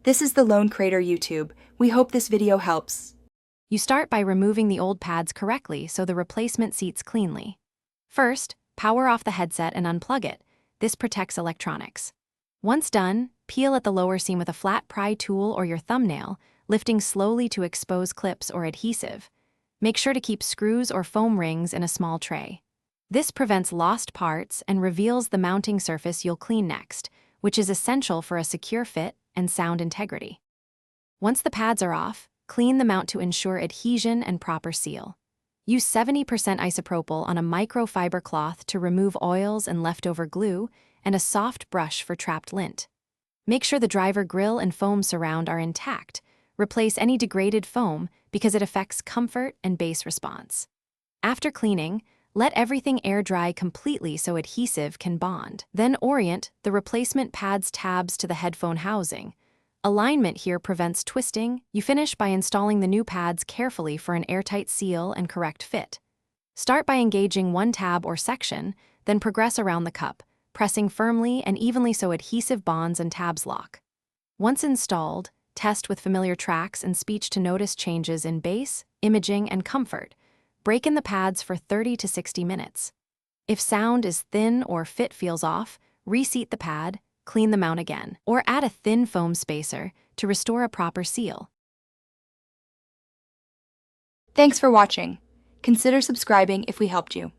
This is the Lone Crater YouTube. We hope this video helps. You start by removing the old pads correctly so the replacement seats cleanly. First, power off the headset and unplug it. This protects electronics. Once done, peel at the lower seam with a flat pry tool or your thumbnail, lifting slowly to expose clips or adhesive. Make sure to keep screws or foam rings in a small tray. This prevents lost parts and reveals the mounting surface you'll clean next, which is essential for a secure fit and sound integrity. Once the pads are off, clean the mount to ensure adhesion and proper seal. Use 70% isopropyl on a microfiber cloth to remove oils and leftover glue, and a soft brush for trapped lint. Make sure the driver grille and foam surround are intact. Replace any degraded foam because it affects comfort and bass response. After cleaning, let everything air dry completely so adhesive can bond. Then orient the replacement pads tabs to the headphone housing. Alignment here prevents twisting. You finish by installing the new pads carefully for an airtight seal and correct fit. Start by engaging one tab or section, then progress around the cup, pressing firmly and evenly so adhesive bonds and tabs lock. Once installed, test with familiar tracks and speech to notice changes in bass, imaging, and comfort. Break in the pads for 30 to 60 minutes. If sound is thin or fit feels off, reseat the pad, clean the mount again, or add a thin foam spacer to restore a proper seal. Thanks for watching. Consider subscribing if we helped you.